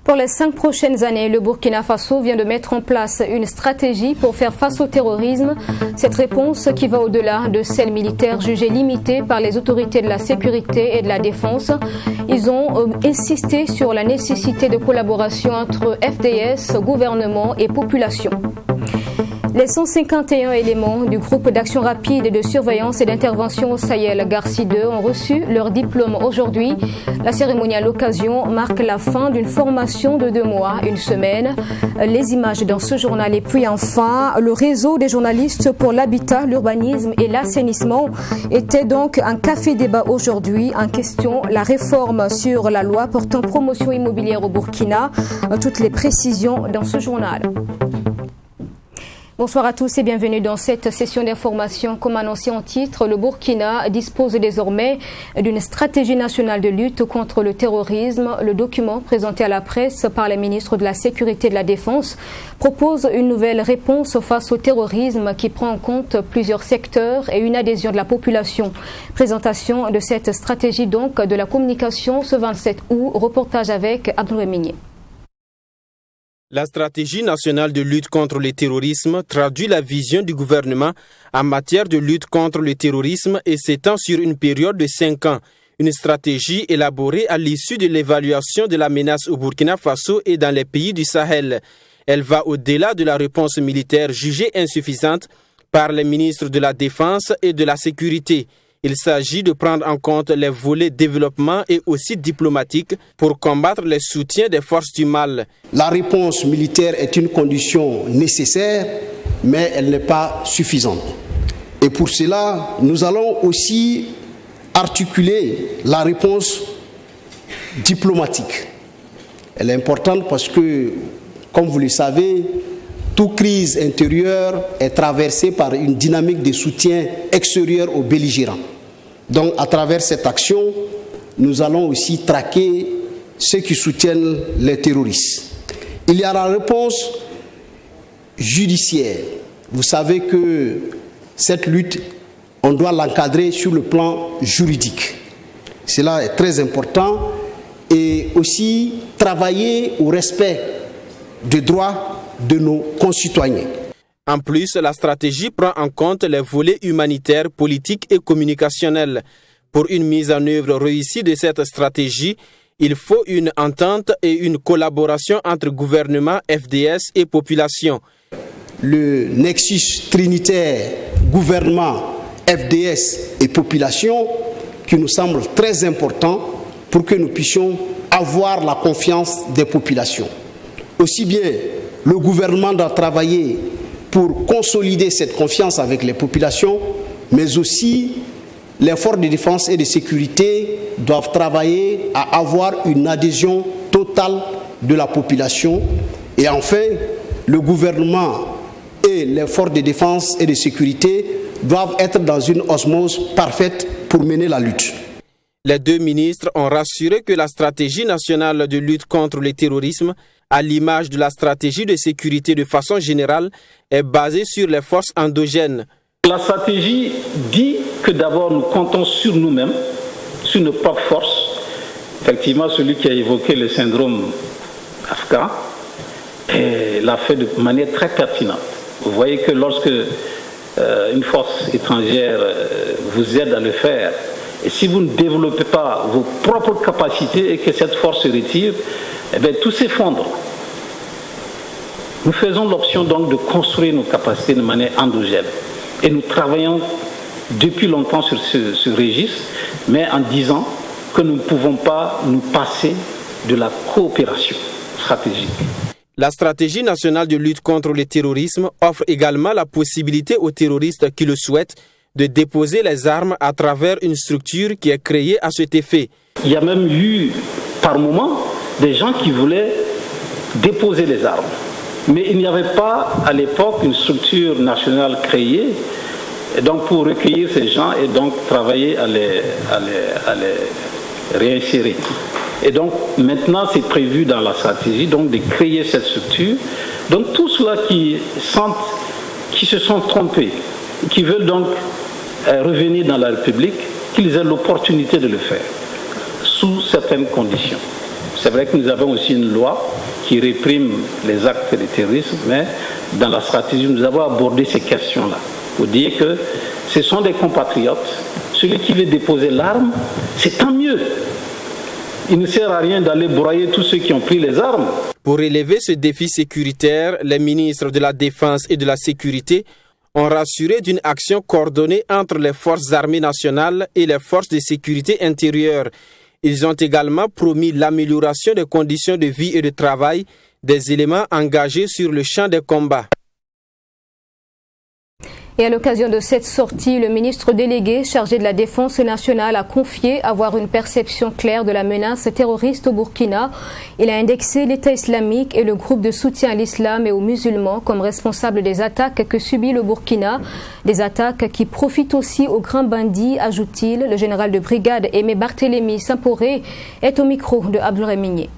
Pour les 5 prochaines années, le Burkina Faso vient de mettre en place une stratégie pour faire face au terrorisme. Cette réponse, qui va au-delà de celle militaire jugée limitée par les autorités de la sécurité et de la défense, ils ont insisté sur la nécessité de collaboration entre FDS, gouvernement et population. Les 151 éléments du groupe d'action rapide de surveillance et d'intervention au Sahel Garci 2 ont reçu leur diplôme aujourd'hui. La cérémonie à l'occasion marque la fin d'une formation de 2 mois, une semaine. Les images dans ce journal. Et puis enfin, le réseau des journalistes pour l'habitat, l'urbanisme et l'assainissement était donc un café-débat aujourd'hui. En question, la réforme sur la loi portant promotion immobilière au Burkina. Toutes les précisions dans ce journal. Bonsoir à tous et bienvenue dans cette session d'information. Comme annoncé en titre, le Burkina dispose désormais d'une stratégie nationale de lutte contre le terrorisme. Le document présenté à la presse par les ministres de la Sécurité et de la Défense propose une nouvelle réponse face au terrorisme qui prend en compte plusieurs secteurs et une adhésion de la population. Présentation de cette stratégie donc de la communication ce 27 août. Reportage avec Abdoulaye Migné. La stratégie nationale de lutte contre le terrorisme traduit la vision du gouvernement en matière de lutte contre le terrorisme et s'étend sur une période de 5 ans. Une stratégie élaborée à l'issue de l'évaluation de la menace au Burkina Faso et dans les pays du Sahel. Elle va au-delà de la réponse militaire jugée insuffisante par les ministres de la Défense et de la Sécurité. Il s'agit de prendre en compte les volets développement et aussi diplomatique pour combattre les soutiens des forces du mal. La réponse militaire est une condition nécessaire, mais elle n'est pas suffisante. Et pour cela, nous allons aussi articuler la réponse diplomatique. Elle est importante parce que, comme vous le savez, toute crise intérieure est traversée par une dynamique de soutien extérieur aux belligérants. Donc, à travers cette action, nous allons aussi traquer ceux qui soutiennent les terroristes. Il y a la réponse judiciaire. Vous savez que cette lutte, on doit l'encadrer sur le plan juridique. Cela est très important. Et aussi travailler au respect des droits de nos concitoyens. En plus, la stratégie prend en compte les volets humanitaires, politiques et communicationnels. Pour une mise en œuvre réussie de cette stratégie, il faut une entente et une collaboration entre gouvernement, FDS et population. Le nexus trinitaire gouvernement, FDS et population qui nous semble très important pour que nous puissions avoir la confiance des populations. Aussi bien le gouvernement doit travailler pour consolider cette confiance avec les populations, mais aussi les forces de défense et de sécurité doivent travailler à avoir une adhésion totale de la population. Et enfin, le gouvernement et les forces de défense et de sécurité doivent être dans une osmose parfaite pour mener la lutte. Les 2 ministres ont rassuré que la stratégie nationale de lutte contre le terrorisme, à l'image de la stratégie de sécurité de façon générale, est basée sur les forces endogènes. La stratégie dit que d'abord nous comptons sur nous-mêmes, sur nos propres forces. Effectivement, celui qui a évoqué le syndrome Afka l'a fait de manière très pertinente. Vous voyez que lorsque une force étrangère vous aide à le faire, et si vous ne développez pas vos propres capacités et que cette force se retire, eh bien, tout s'effondre. Nous faisons l'option donc de construire nos capacités de manière endogène. Et nous travaillons depuis longtemps sur ce registre, mais en disant que nous ne pouvons pas nous passer de la coopération stratégique. La stratégie nationale de lutte contre le terrorisme offre également la possibilité aux terroristes qui le souhaitent de déposer les armes à travers une structure qui est créée à cet effet. Il y a même eu, par moments, des gens qui voulaient déposer les armes. Mais il n'y avait pas, à l'époque, une structure nationale créée Et donc pour recueillir ces gens et donc travailler à les réinsérer. Et donc maintenant c'est prévu dans la stratégie donc de créer cette structure. Donc tous ceux-là qui se sont trompés, qui veulent donc revenir dans la République, qu'ils aient l'opportunité de le faire, sous certaines conditions. C'est vrai que nous avons aussi une loi qui réprime les actes de terrorisme, mais dans la stratégie, nous avons abordé ces questions-là, pour dire que ce sont des compatriotes. Celui qui veut déposer l'arme, c'est tant mieux. Il ne sert à rien d'aller broyer tous ceux qui ont pris les armes. Pour relever ce défi sécuritaire, les ministres de la Défense et de la Sécurité ont rassuré d'une action coordonnée entre les forces armées nationales et les forces de sécurité intérieure. Ils ont également promis l'amélioration des conditions de vie et de travail des éléments engagés sur le champ des combats. Et à l'occasion de cette sortie, le ministre délégué chargé de la Défense nationale a confié avoir une perception claire de la menace terroriste au Burkina. Il a indexé l'État islamique et le groupe de soutien à l'islam et aux musulmans comme responsables des attaques que subit le Burkina. Des attaques qui profitent aussi aux grands bandits, ajoute-t-il. Le général de brigade Aimé Barthélémy Samporé est au micro de Abdoulaye Migné.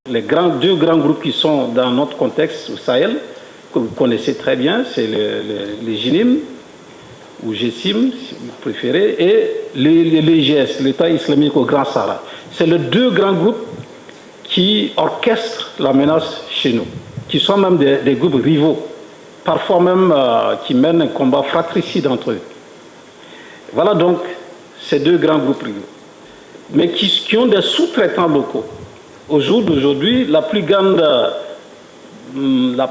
Les deux grands groupes qui sont dans notre contexte au Sahel, que vous connaissez très bien, c'est les JINIM, ou GSIM, si vous préférez, et l'EGS, l'État islamique au Grand Sahara. C'est les deux grands groupes qui orchestrent la menace chez nous, qui sont même des groupes rivaux, parfois même qui mènent un combat fratricide entre eux. Voilà donc ces deux grands groupes rivaux, mais qui ont des sous-traitants locaux. Au jour d'aujourd'hui, la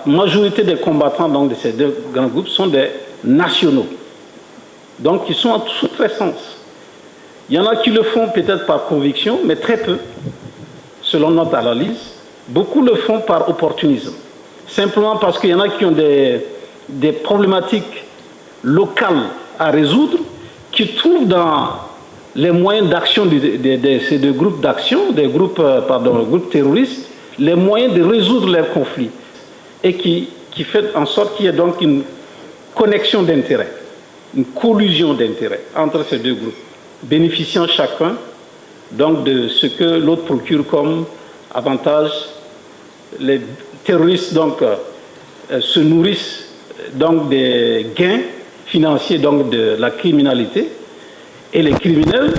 majorité des combattants donc, de ces deux grands groupes sont des nationaux. Donc, ils sont en sous-traitance. Il y en a qui le font peut-être par conviction, mais très peu, selon notre analyse. Beaucoup le font par opportunisme. Simplement parce qu'il y en a qui ont des problématiques locales à résoudre, qui trouvent dans les moyens d'action de ces deux groupes d'action, des groupes terroristes, les moyens de résoudre leurs conflits. Et qui fait en sorte qu'il y ait donc une connexion d'intérêts, une collusion d'intérêts entre ces deux groupes, bénéficiant chacun donc de ce que l'autre procure comme avantage. Les terroristes donc se nourrissent donc des gains financiers donc de la criminalité, et les criminels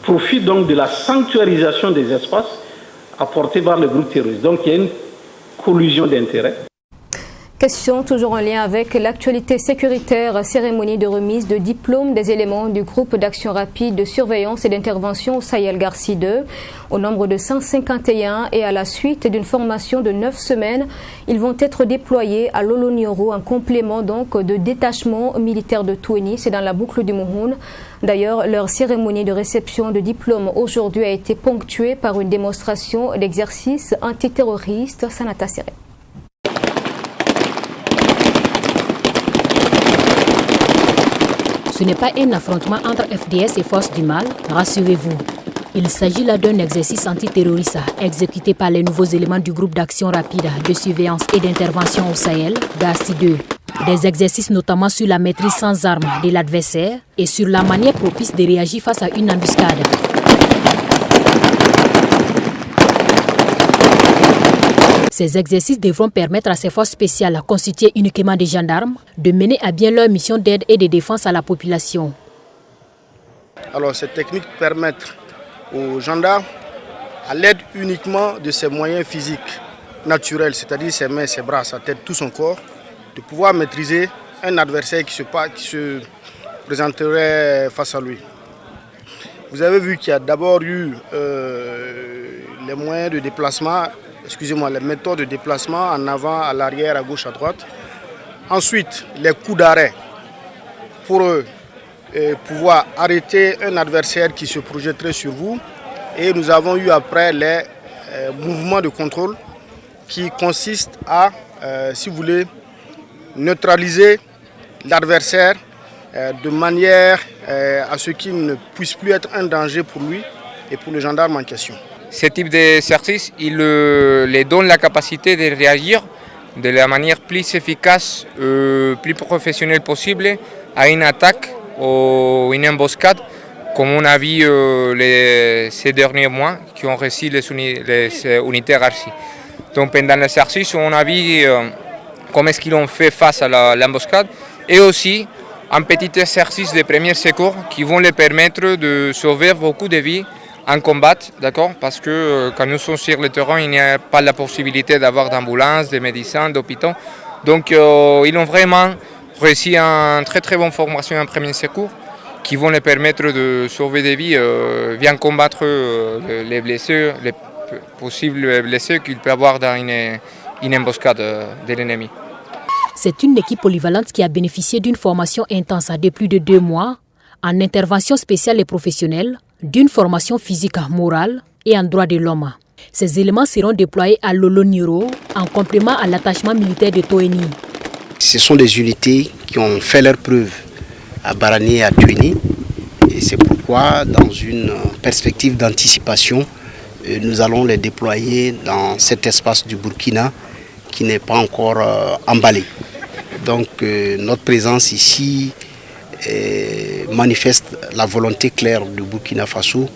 profitent donc de la sanctuarisation des espaces apportés par le groupe terroriste. Donc il y a une collusion d'intérêts. Question toujours en lien avec l'actualité sécuritaire, cérémonie de remise de diplôme des éléments du groupe d'action rapide de surveillance et d'intervention au Sahel Garci 2. Au nombre de 151 et à la suite d'une formation de 9 semaines, ils vont être déployés à Lolo-Nioro, un complément donc de détachement militaire de Touéni, c'est dans la boucle du Mouhoun. D'ailleurs, leur cérémonie de réception de diplôme aujourd'hui a été ponctuée par une démonstration d'exercice antiterroriste. Sanata Séré. Ce n'est pas un affrontement entre FDS et forces du mal, rassurez-vous. Il s'agit là d'un exercice antiterroriste exécuté par les nouveaux éléments du groupe d'action rapide de surveillance et d'intervention au Sahel, Garci 2. Des exercices notamment sur la maîtrise sans armes de l'adversaire et sur la manière propice de réagir face à une embuscade. Ces exercices devront permettre à ces forces spéciales constituées uniquement des gendarmes de mener à bien leur mission d'aide et de défense à la population. Alors ces techniques permettent aux gendarmes, à l'aide uniquement de ses moyens physiques naturels, c'est-à-dire ses mains, ses bras, sa tête, tout son corps, de pouvoir maîtriser un adversaire qui se présenterait face à lui. Vous avez vu qu'il y a d'abord eu les moyens de déplacement, les méthodes de déplacement en avant, à l'arrière, à gauche, à droite. Ensuite, les coups d'arrêt pour pouvoir arrêter un adversaire qui se projetterait sur vous. Et nous avons eu après les mouvements de contrôle qui consistent à, si vous voulez, neutraliser l'adversaire de manière à ce qu'il ne puisse plus être un danger pour lui et pour le gendarme en question. Ce type d'exercice, il les donne la capacité de réagir de la manière plus efficace, plus professionnelle possible à une attaque une embuscade, comme on a vu ces derniers mois, qui ont reçu les unités RARCI. Donc pendant l'exercice, on a vu comment est-ce qu'ils ont fait face à l'embuscade, et aussi un petit exercice de premiers secours qui vont les permettre de sauver beaucoup de vies en combat, d'accord, parce que quand nous sommes sur le terrain, il n'y a pas la possibilité d'avoir d'ambulances, de médecins, d'hôpitaux. Donc ils ont vraiment réussi une très très bonne formation en premiers secours qui vont les permettre de sauver des vies, bien combattre les blessés, les possibles blessés qu'il peut y avoir dans une embuscade de l'ennemi. C'est une équipe polyvalente qui a bénéficié d'une formation intense de plus de 2 mois en intervention spéciale et professionnelle, d'une formation physique, morale et en droit de l'homme. Ces éléments seront déployés à Lolo-Niro en complément à l'attachement militaire de Toeni. Ce sont des unités qui ont fait leur preuve à Barani et à Tueni. Et c'est pourquoi, dans une perspective d'anticipation, nous allons les déployer dans cet espace du Burkina qui n'est pas encore emballé. Donc notre présence ici manifeste la volonté claire du Burkina Faso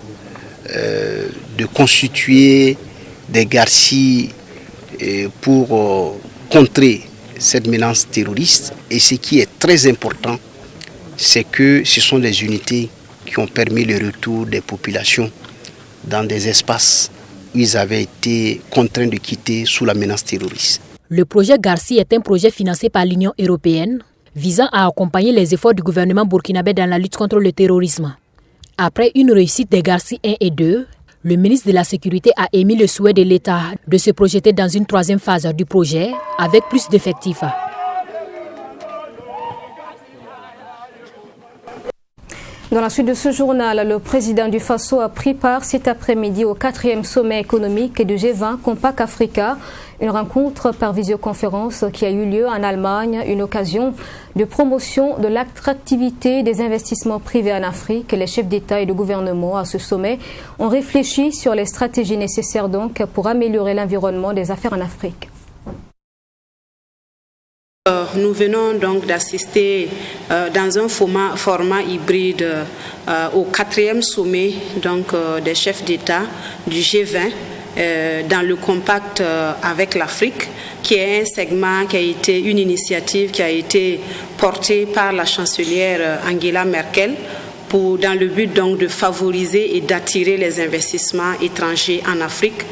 de constituer des garcis pour contrer cette menace terroriste. Et ce qui est très important, c'est que ce sont des unités qui ont permis le retour des populations dans des espaces où ils avaient été contraints de quitter sous la menace terroriste. Le projet Garci est un projet financé par l'Union européenne visant à accompagner les efforts du gouvernement burkinabé dans la lutte contre le terrorisme. Après une réussite des Garci 1 et 2, le ministre de la Sécurité a émis le souhait de l'État de se projeter dans une 3e phase du projet avec plus d'effectifs. Dans la suite de ce journal, le président du Faso a pris part cet après-midi au 4e sommet économique du G20 Compact Africa, une rencontre par visioconférence qui a eu lieu en Allemagne, une occasion de promotion de l'attractivité des investissements privés en Afrique. Les chefs d'État et de gouvernement à ce sommet ont réfléchi sur les stratégies nécessaires donc pour améliorer l'environnement des affaires en Afrique. Nous venons donc d'assister dans un format hybride au 4e sommet donc, des chefs d'État du G20 dans le compact avec l'Afrique, qui est un segment qui a été une initiative qui a été portée par la chancelière Angela Merkel dans le but donc de favoriser et d'attirer les investissements étrangers en Afrique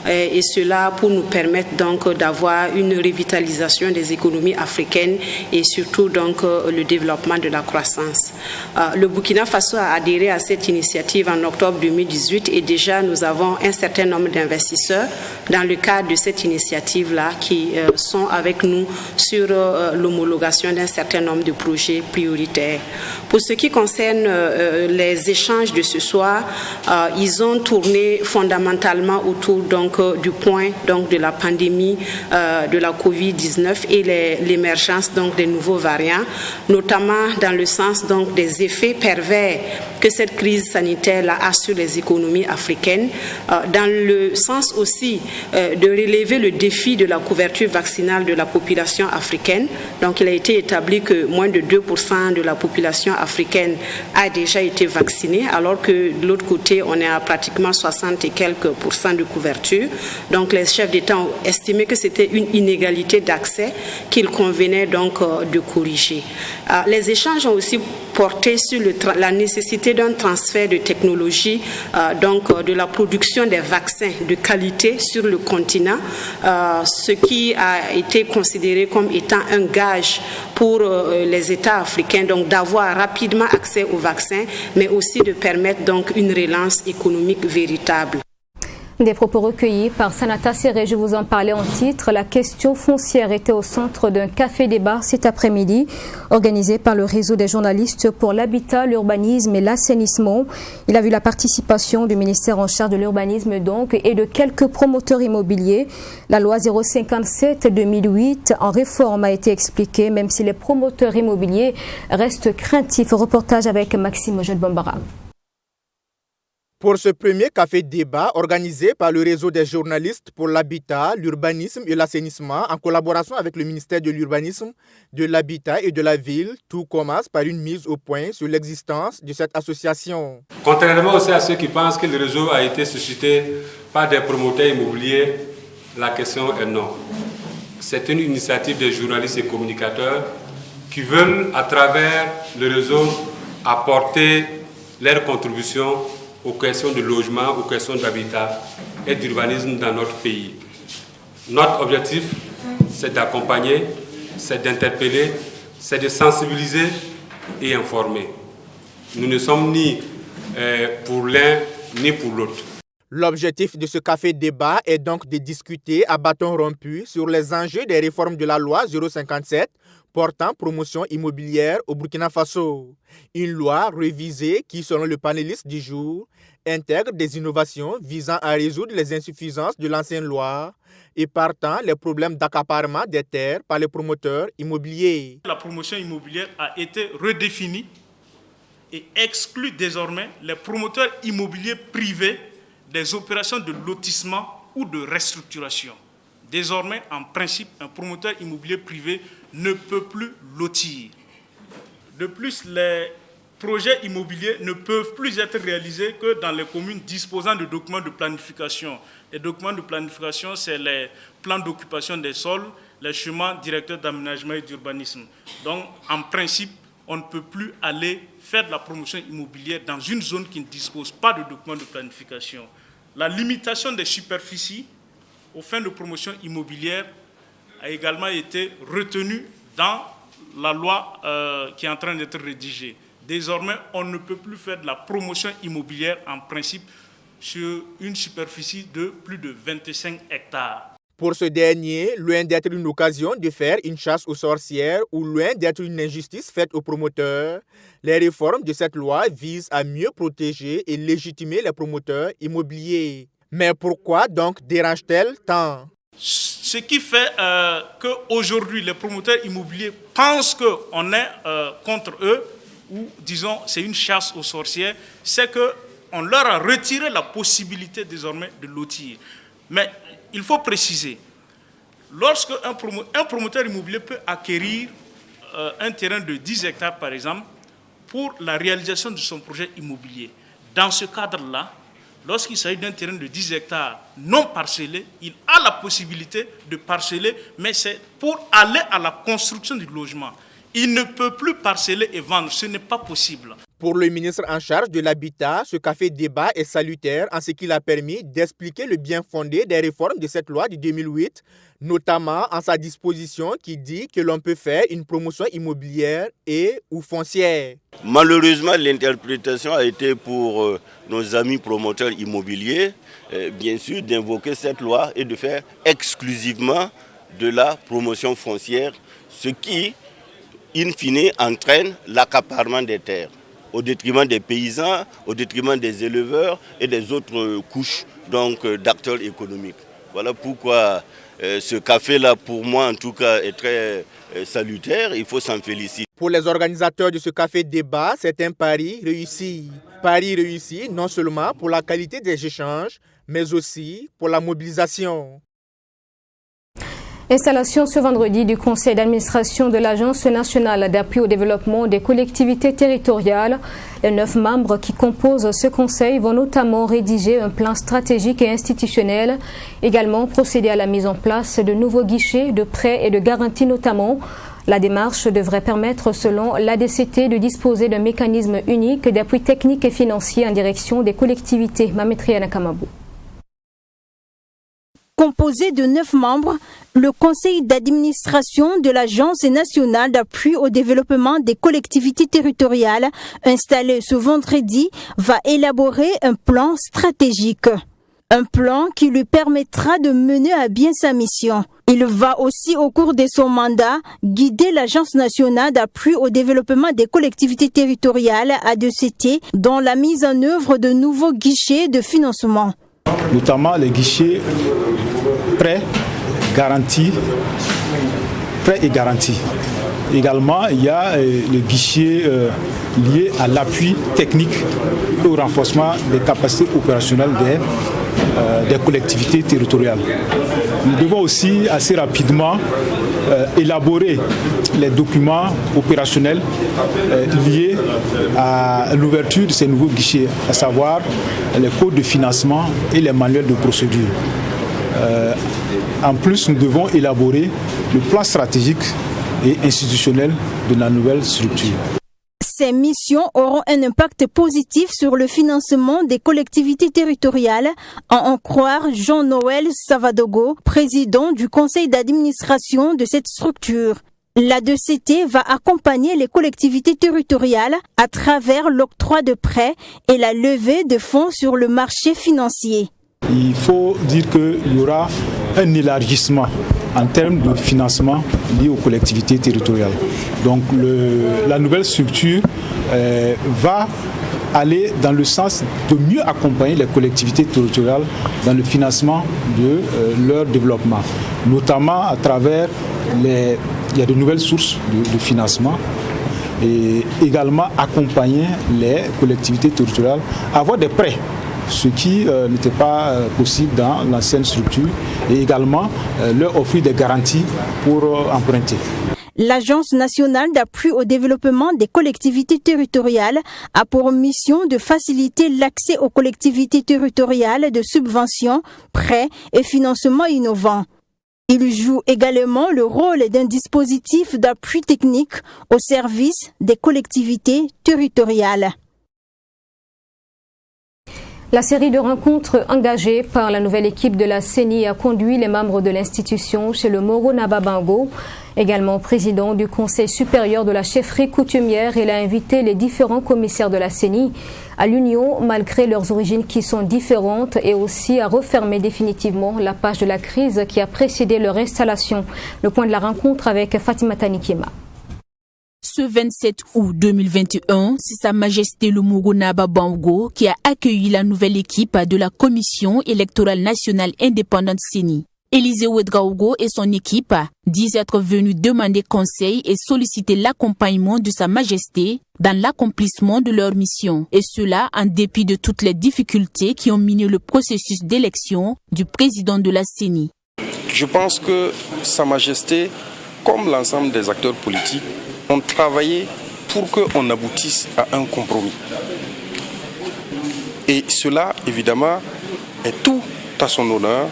et cela pour nous permettre donc d'avoir une revitalisation des économies africaines et surtout donc le développement de la croissance. Le Burkina Faso a adhéré à cette initiative en octobre 2018 et déjà nous avons un certain nombre d'investisseurs dans le cadre de cette initiative-là qui sont avec nous sur l'homologation d'un certain nombre de projets prioritaires. Pour ce qui concerne les échanges de ce soir, ils ont tourné fondamentalement autour donc, du point donc, de la pandémie de la Covid-19 et l'émergence donc, des nouveaux variants, notamment dans le sens donc, des effets pervers que cette crise sanitaire a sur les économies africaines, dans le sens aussi de relever le défi de la couverture vaccinale de la population africaine. Donc il a été établi que moins de 2% de la population africaine a déjà été vaccinée, alors que de l'autre côté, on est à pratiquement 60 et quelques % de couverture. Donc les chefs d'État ont estimé que c'était une inégalité d'accès qu'il convenait donc de corriger. Les échanges ont aussi porté sur la nécessité d'un transfert de technologie, donc de la production des vaccins de qualité sur le continent, ce qui a été considéré comme étant un gage pour les États africains, donc d'avoir rapidement accès aux vaccins, mais aussi de permettre donc une relance économique véritable. Des propos recueillis par Sanata Serré, je vous en parlais en titre. La question foncière était au centre d'un café-débat cet après-midi, organisé par le réseau des journalistes pour l'habitat, l'urbanisme et l'assainissement. Il a vu la participation du ministère en charge de l'urbanisme donc et de quelques promoteurs immobiliers. La loi 057-2008 en réforme a été expliquée, même si les promoteurs immobiliers restent craintifs. Reportage avec Maxime Jeune-Bambara. Pour ce premier café-débat organisé par le réseau des journalistes pour l'habitat, l'urbanisme et l'assainissement en collaboration avec le ministère de l'Urbanisme, de l'Habitat et de la Ville, tout commence par une mise au point sur l'existence de cette association. Contrairement aussi à ceux qui pensent que le réseau a été suscité par des promoteurs immobiliers, la question est non. C'est une initiative des journalistes et communicateurs qui veulent, à travers le réseau, apporter leur contribution aux questions de logement, aux questions d'habitat et d'urbanisme dans notre pays. Notre objectif, c'est d'accompagner, c'est d'interpeller, c'est de sensibiliser et informer. Nous ne sommes ni pour l'un ni pour l'autre. L'objectif de ce café-débat est donc de discuter à bâton rompu sur les enjeux des réformes de la loi 057 portant promotion immobilière au Burkina Faso. Une loi révisée qui, selon le panéliste du jour, intègre des innovations visant à résoudre les insuffisances de l'ancienne loi et partant les problèmes d'accaparement des terres par les promoteurs immobiliers. La promotion immobilière a été redéfinie et exclut désormais les promoteurs immobiliers privés des opérations de lotissement ou de restructuration. Désormais, en principe, un promoteur immobilier privé ne peut plus lotir. De plus, les projets immobiliers ne peuvent plus être réalisés que dans les communes disposant de documents de planification. Les documents de planification, c'est les plans d'occupation des sols, les schémas directeurs d'aménagement et d'urbanisme. Donc, en principe, on ne peut plus aller faire de la promotion immobilière dans une zone qui ne dispose pas de documents de planification. La limitation des superficies aux fins de promotion immobilière a également été retenue dans la loi qui est en train d'être rédigée. Désormais, on ne peut plus faire de la promotion immobilière en principe sur une superficie de plus de 25 hectares. Pour ce dernier, loin d'être une occasion de faire une chasse aux sorcières ou loin d'être une injustice faite aux promoteurs, les réformes de cette loi visent à mieux protéger et légitimer les promoteurs immobiliers. Mais pourquoi donc dérange-t-elle tant? Ce qui fait qu'aujourd'hui, les promoteurs immobiliers pensent qu'on est contre eux, ou disons c'est une chasse aux sorcières, c'est qu'on leur a retiré la possibilité désormais de lotir. Mais il faut préciser, lorsque un promoteur immobilier peut acquérir un terrain de 10 hectares par exemple, pour la réalisation de son projet immobilier, dans ce cadre-là, lorsqu'il s'agit d'un terrain de 10 hectares non parcellé, il a la possibilité de parceller, mais c'est pour aller à la construction du logement. Il ne peut plus parceller et vendre, ce n'est pas possible. Pour le ministre en charge de l'habitat, ce café-débat est salutaire en ce qu'il a permis d'expliquer le bien fondé des réformes de cette loi de 2008, notamment en sa disposition qui dit que l'on peut faire une promotion immobilière et ou foncière. Malheureusement, l'interprétation a été pour nos amis promoteurs immobiliers, bien sûr, d'invoquer cette loi et de faire exclusivement de la promotion foncière, ce qui, in fine, entraîne l'accaparement des terres, au détriment des paysans, au détriment des éleveurs et des autres couches d'acteurs économiques. Voilà pourquoi ce café-là, pour moi en tout cas, est très salutaire. Il faut s'en féliciter. Pour les organisateurs de ce café-débat, c'est un pari réussi. Pari réussi non seulement pour la qualité des échanges, mais aussi pour la mobilisation. Installation ce vendredi du conseil d'administration de l'Agence nationale d'appui au développement des collectivités territoriales. Les 9 membres qui composent ce conseil vont notamment rédiger un plan stratégique et institutionnel, également procéder à la mise en place de nouveaux guichets de prêts et de garanties notamment. La démarche devrait permettre, selon l'ADCT, de disposer d'un mécanisme unique d'appui technique et financier en direction des collectivités. Mamétriana Kamabou. Composé de 9 membres, le conseil d'administration de l'Agence nationale d'appui au développement des collectivités territoriales, installé ce vendredi, va élaborer un plan stratégique. Un plan qui lui permettra de mener à bien sa mission. Il va aussi, au cours de son mandat, guider l'Agence nationale d'appui au développement des collectivités territoriales, ADCT, dans la mise en œuvre de nouveaux guichets de financement. Notamment les guichets prêts et garantis. Également, il y a le guichet lié à l'appui technique et au renforcement des capacités opérationnelles des collectivités territoriales. Nous devons aussi assez rapidement élaborer les documents opérationnels liés à l'ouverture de ces nouveaux guichets, à savoir les codes de financement et les manuels de procédure. En plus, nous devons élaborer le plan stratégique et institutionnel de la nouvelle structure. Ces missions auront un impact positif sur le financement des collectivités territoriales, à en croire Jean-Noël Savadogo, président du conseil d'administration de cette structure. La 2CT va accompagner les collectivités territoriales à travers l'octroi de prêts et la levée de fonds sur le marché financier. Il faut dire qu'il y aura un élargissement en termes de financement lié aux collectivités territoriales. Donc la nouvelle structure va aller dans le sens de mieux accompagner les collectivités territoriales dans le financement de leur développement, notamment à travers il y a de nouvelles sources de financement, et également accompagner les collectivités territoriales à avoir des prêts, ce qui n'était pas possible dans l'ancienne structure, et également leur offrir des garanties pour emprunter. L'Agence nationale d'appui au développement des collectivités territoriales a pour mission de faciliter l'accès aux collectivités territoriales de subventions, prêts et financements innovants. Il joue également le rôle d'un dispositif d'appui technique au service des collectivités territoriales. La série de rencontres engagées par la nouvelle équipe de la CENI a conduit les membres de l'institution chez le Moro Naba Bango. Également président du Conseil supérieur de la chefferie coutumière, il a invité les différents commissaires de la CENI à l'union malgré leurs origines qui sont différentes et aussi à refermer définitivement la page de la crise qui a précédé leur installation. Le point de la rencontre avec Fatima Tanikima. Ce 27 août 2021, c'est Sa Majesté le Moro Naba Bango qui a accueilli la nouvelle équipe de la Commission électorale nationale indépendante CENI. Élisée Ouedraogo et son équipe disent être venus demander conseil et solliciter l'accompagnement de Sa Majesté dans l'accomplissement de leur mission. Et cela en dépit de toutes les difficultés qui ont miné le processus d'élection du président de la CENI. Je pense que Sa Majesté, comme l'ensemble des acteurs politiques, ont travaillé pour qu'on aboutisse à un compromis. Et cela, évidemment, est tout à son honneur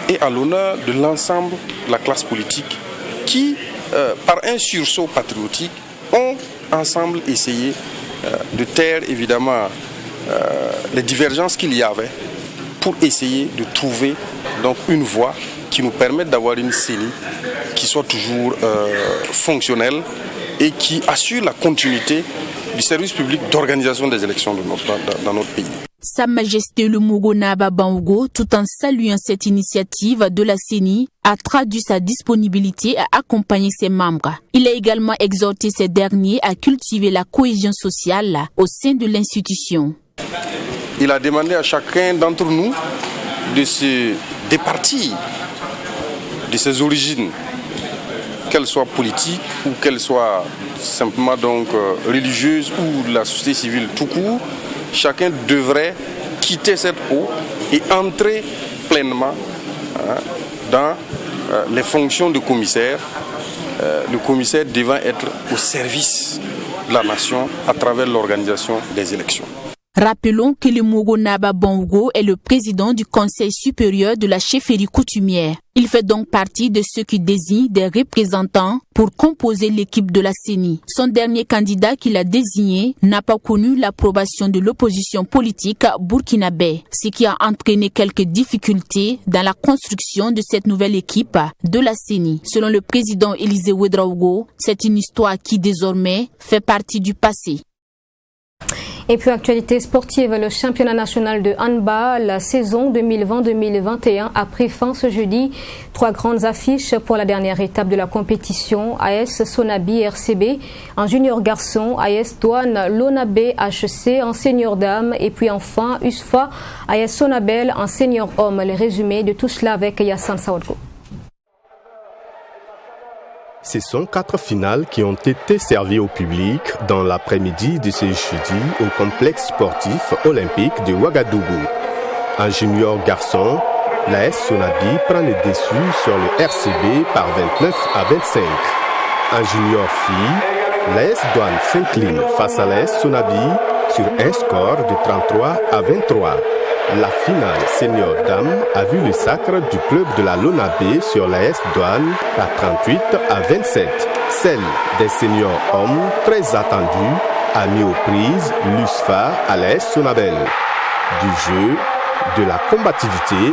et à l'honneur de l'ensemble de la classe politique qui, par un sursaut patriotique, ont ensemble essayé de taire, évidemment, les divergences qu'il y avait pour essayer de trouver donc, une voie qui nous permette d'avoir une CENI qui soit toujours fonctionnelle et qui assure la continuité du service public d'organisation des élections dans notre pays. Sa Majesté le Moro Naba Bango, tout en saluant cette initiative de la CENI, a traduit sa disponibilité à accompagner ses membres. Il a également exhorté ces derniers à cultiver la cohésion sociale au sein de l'institution. Il a demandé à chacun d'entre nous de se départir de ses origines, qu'elles soient politiques ou qu'elles soient simplement donc religieuses ou de la société civile tout court. Chacun devrait quitter cette eau et entrer pleinement dans les fonctions de commissaire, le commissaire devant être au service de la nation à travers l'organisation des élections. Rappelons que le Moro Naba Bango est le président du Conseil supérieur de la chefferie coutumière. Il fait donc partie de ceux qui désignent des représentants pour composer l'équipe de la CENI. Son dernier candidat qu'il a désigné n'a pas connu l'approbation de l'opposition politique burkinabé, ce qui a entraîné quelques difficultés dans la construction de cette nouvelle équipe de la CENI. Selon le président Élisée Ouedraogo, c'est une histoire qui désormais fait partie du passé. Et puis actualité sportive, le championnat national de handball, la saison 2020-2021 a pris fin ce jeudi. 3 grandes affiches pour la dernière étape de la compétition. AS Sonabi RCB en junior garçon, AS Douane Lonabé HC en senior dame et puis enfin USFA AS Sonabel en senior homme. Les résumés de tout cela avec Yassine Saoudko. Ce sont 4 finales qui ont été servies au public dans l'après-midi de ce jeudi au complexe sportif olympique de Ouagadougou. En junior garçon, l'AS Sonabi prend le dessus sur le RCB par 29 à 25. En junior fille, l'AS Douane s'incline face à l'AS Sonabi sur un score de 33 à 23. La finale senior dame a vu le sacre du club de la Lonabé sur l'AS Douane par 38 à 27. Celle des seniors hommes, très attendue, a mis aux prises l'USFA à l'AS Sonabel. Du jeu, de la combativité,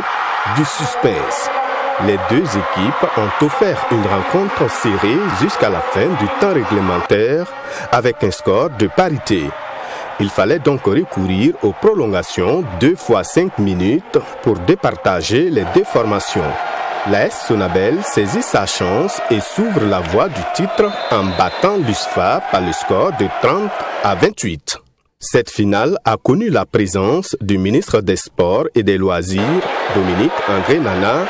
du suspense. Les deux équipes ont offert une rencontre serrée jusqu'à la fin du temps réglementaire avec un score de parité. Il fallait donc recourir aux prolongations 2 fois 5 minutes pour départager les deux formations. L'AS Sonabel saisit sa chance et s'ouvre la voie du titre en battant l'USFA par le score de 30 à 28. Cette finale a connu la présence du ministre des Sports et des Loisirs, Dominique André Nana,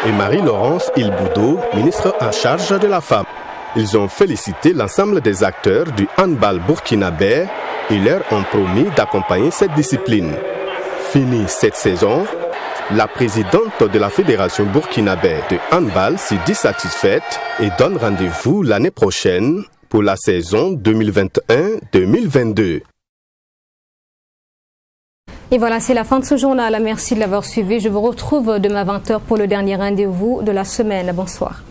et Marie-Laurence Ilboudo, ministre en charge de la femme. Ils ont félicité l'ensemble des acteurs du handball burkinabé et leur ont promis d'accompagner cette discipline. Fini cette saison, la présidente de la Fédération burkinabé de handball s'est dit satisfaite et donne rendez-vous l'année prochaine pour la saison 2021-2022. Et voilà, c'est la fin de ce journal. Merci de l'avoir suivi. Je vous retrouve demain à 20h pour le dernier rendez-vous de la semaine. Bonsoir.